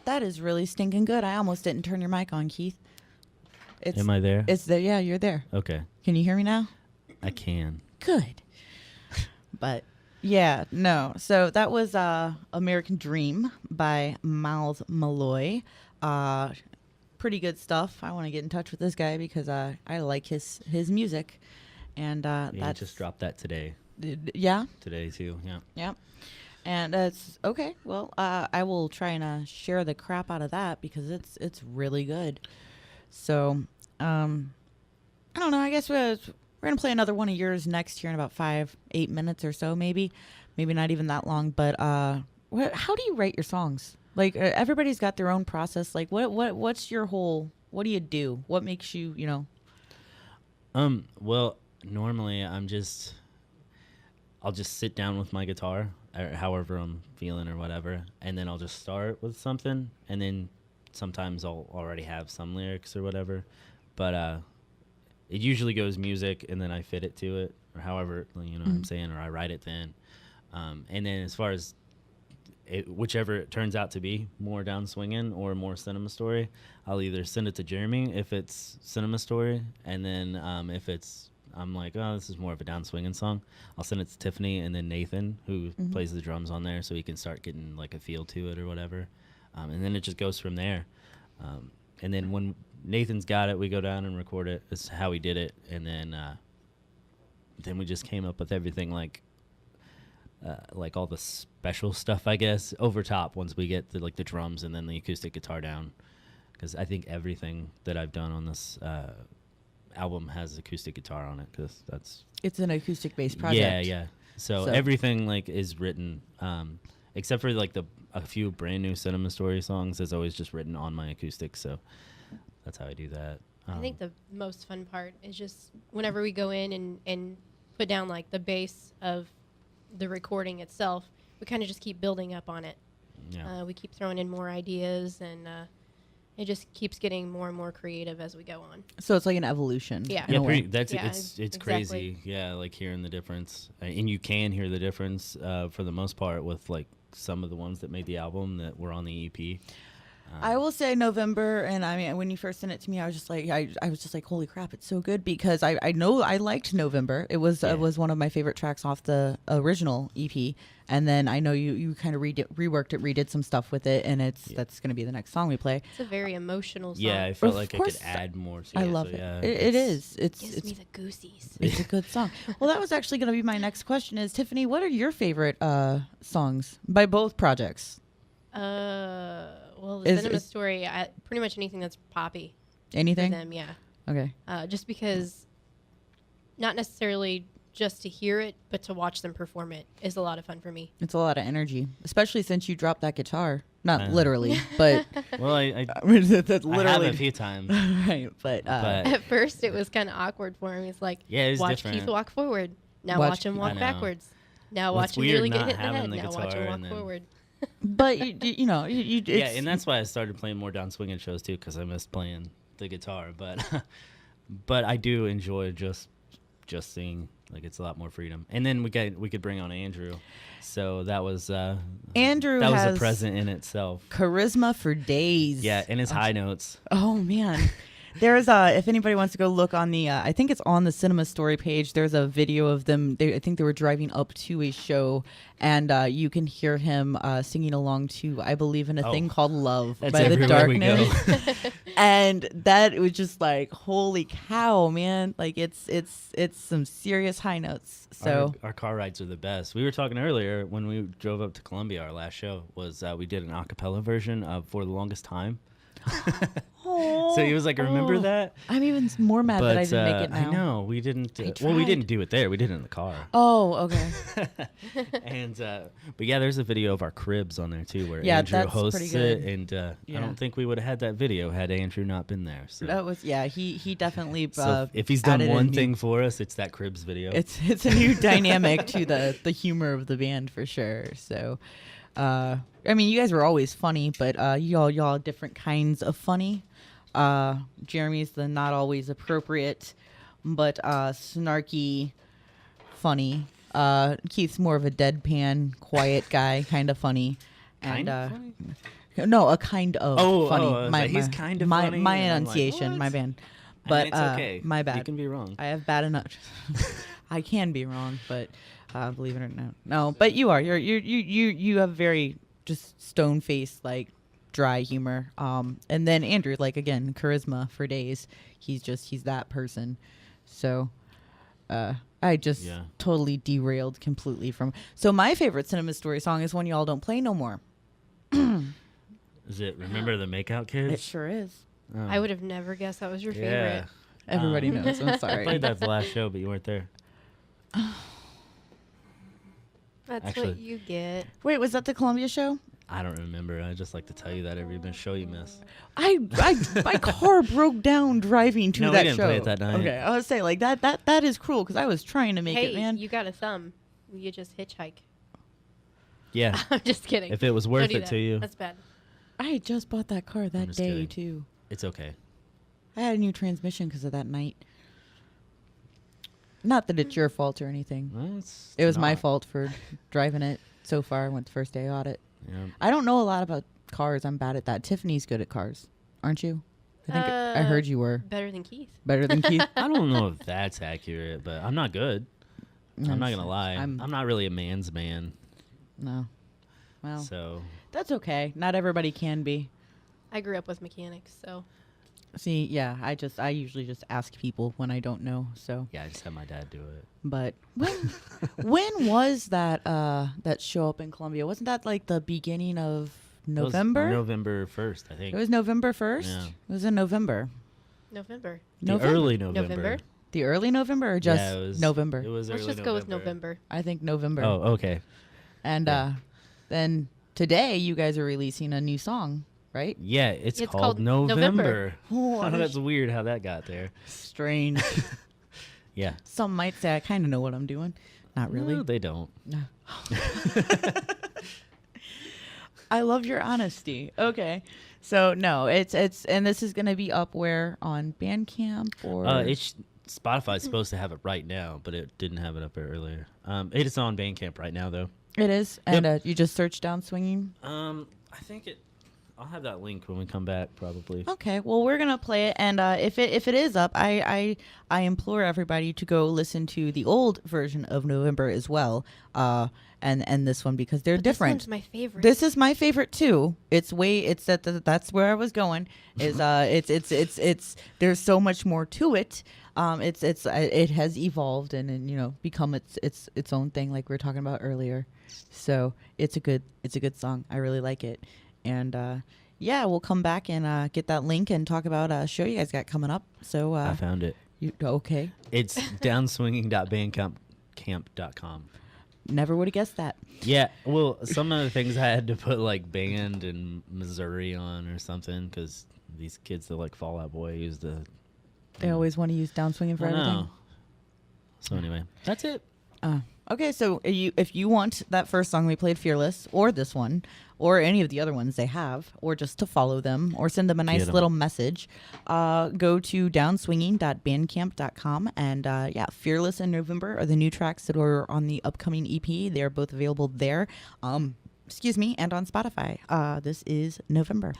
That is really stinking good. I almost didn't turn your mic on, Keith. Am I there? It's there. Yeah, you're there. Okay. Can you hear me now? I can. Good. But yeah, no. So that was American Dream by Miles Malloy. Pretty good stuff. I want to get in touch with this guy because I like his music. And That just dropped that today. Yeah. Today too. Yeah. Yeah. And it's okay. Well, I will try and share the crap out of that because it's really good. So, I don't know. I guess we're gonna play another one of yours next here in about 5-8 minutes or so, maybe not even that long. But how do you write your songs? Like everybody's got their own process. Like what's your whole? What do you do? What makes you Well, normally I'll just sit down with my guitar, or however I'm feeling or whatever, and then I'll just start with something, and then sometimes I'll already have some lyrics or whatever, but it usually goes music, and then I fit it to it, or however, what I'm saying, or I write it then. And then as far as whichever it turns out to be, more down swinging or more cinema story, I'll either send it to Jeremy if it's cinema story, and then if it's I'm like, oh, this is more of a down swinging song, I'll send it to Tiffany and then Nathan, who plays the drums on there, so he can start getting like a feel to it or whatever. And then it just goes from there. And then when Nathan's got it, we go down and record it. That's how we did it. And then we just came up with everything like all the special stuff, I guess, over top once we get the drums and then the acoustic guitar down. Because I think everything that I've done on this album has acoustic guitar on it, because it's an acoustic based project. Yeah. So everything is written, except for a few brand new Cinema Story songs, is always just written on my acoustic. So that's how I do that. I think the most fun part is just whenever we go in and put down the base of the recording itself, we kind of just keep building up on it. Yeah. We keep throwing in more ideas, and it just keeps getting more and more creative as we go on. So it's like an evolution. Yeah. It's exactly. Crazy. Yeah, hearing the difference. And you can hear the difference for the most part with some of the ones that made the album that were on the EP. I will say November, and I mean, when you first sent it to me, I was just like, holy crap, it's so good, because I know I liked November. It was one of my favorite tracks off the original EP, and then I know you kind of reworked it, redid some stuff with it, and that's going to be the next song we play. It's a very emotional song. Yeah, I felt like I could add more to it. I love it. Yeah, it is. It gives me the goosies. It's a good song. Well, that was actually going to be my next question is, Tiffany, what are your favorite songs by both projects? Well, the Cinema Story, pretty much anything that's poppy. Anything? For them, yeah. Okay. Just because, not necessarily just to hear it, but to watch them perform it is a lot of fun for me. It's a lot of energy, especially since you dropped that guitar. Not literally, but... Well, I literally. have a few times. Right, but... At first, it was kind of awkward for him. It's like, watch different. Keith walk forward. Now watch him walk backwards. Now watch him really get hit in the head. Now watch him walk forward. But you yeah, and that's why I started playing more down swinging shows too, because I missed playing the guitar. But I do enjoy just singing. It's a lot more freedom. And then we could bring on Andrew, so that was Andrew. That was a present in itself. Charisma for days. Yeah, and his high notes. Oh man. There's if anybody wants to go look on the I think it's on the Cinema Story page, there's a video of them. I think they were driving up to a show, and you can hear him singing along to I Believe in a Thing Called Love by The Darkness. And that was just like, holy cow, man. It's some serious high notes. So our car rides are the best. We were talking earlier when we drove up to Columbia, our last show was we did an a cappella version of For the Longest Time. So he was like, remember that? I'm even more mad that I didn't make it now. I know, we didn't. Well, we didn't do it there. We did it in the car. Oh, okay. And but yeah, there's a video of our cribs on there too, where Andrew hosts it, and I don't think we would have had that video had Andrew not been there. So that was he definitely. So if he's done one thing for us, it's that cribs video. It's a new dynamic to the humor of the band for sure. So. I mean, you guys were always funny, but y'all different kinds of funny. Jeremy's the not always appropriate, but snarky, funny. Keith's more of a deadpan, quiet guy, kind of funny. And No, a kind of funny. I was like, he's kind of funny. My and I'm like, enunciation, my what? band. I But mean, it's okay. my You bad. can be wrong. I have bad enough. I can be wrong, but believe it or not, no. But you are. You have very just stone faced, like dry humor. And then Andrew, like again, charisma for days. He's that person. So, I just totally derailed completely from. So my favorite Cinema Story song is One Y'all Don't Play No More. Is it Remember the Makeout Kids? It sure is. Oh. I would have never guessed that was your favorite. Everybody knows. I'm I sorry. played that the last show, but you weren't there. That's Actually- what you get. Wait, was that the Columbia show? I don't remember. I just like to tell you that every show you miss. My car broke down driving to No, we that didn't show. play it that night. Okay, I was saying like that is cruel because I was trying to make Hey, it, man. you got a thumb. You just hitchhike. Yeah. I'm just kidding. If it was Don't worth do it that. to you, That's bad. I just bought that car that just day kidding. too. it's okay. I had a new transmission because of that night. Not that it's your fault or anything. Well, it's It was my not. fault for driving it so far. I went the first day audit. Yeah. I don't know a lot about cars. I'm bad at that. Tiffany's good at cars, aren't you? I think I heard you were Better than Keith. better than Keith. I don't know if that's accurate, but I'm not good. I'm not gonna lie. I'm not really a man's man. No. Well, So that's okay. Not everybody can be. I grew up with mechanics, so See, yeah, I usually just ask people when I don't know. So, yeah, I just had my dad do it. but when was that that show up in Columbia? Wasn't that like the beginning of November? November 1st, I think. It was November 1st? Yeah. It was in November. November. The early November. November? The early November or just Yeah, it was November? It was Let's early just go with November. I think November. Oh, okay. And yeah. then today you guys are releasing a new song, right? Yeah, it's It's called called November. November. Oh, Oh, that's weird how that got there. strange. Yeah. Some might say I kind of know what I'm doing. Not really. No, they don't. No. I love your honesty. Okay. So no, it's and this is gonna be up where on Bandcamp or Spotify's supposed to have it right now, but it didn't have it up there earlier. It is on Bandcamp right now, though. it is, and you just search Down Swinging. I think I'll have that link when we come back, probably. Okay, well we're gonna play it, and if it is up, I implore everybody to go listen to the old version of November as well, and this one because they're But different. This one's my favorite. This is my favorite too. It's that's where I was going. Is it's there's so much more to it. It has evolved and become its own thing like we were talking about earlier. So it's a good song. I really like it. And yeah, we'll come back and get that link and talk about a show you guys got coming up. So I found it. Okay? It's downswinging.bandcamp.com. Never would have guessed that. Yeah, well, some of the things I had to put like band in Missouri on or something because these kids that like Fall Out Boy use the. They always want to use Down Swinging for everything. No. So anyway, that's it. Okay, so if you want that first song we played, Fearless, or this one, or any of the other ones they have, or just to follow them, or send them a nice Get 'em. little message, go to downswinging.bandcamp.com. And yeah, Fearless and November are the new tracks that are on the upcoming EP. They are both available there. Excuse me, and on Spotify. This is November.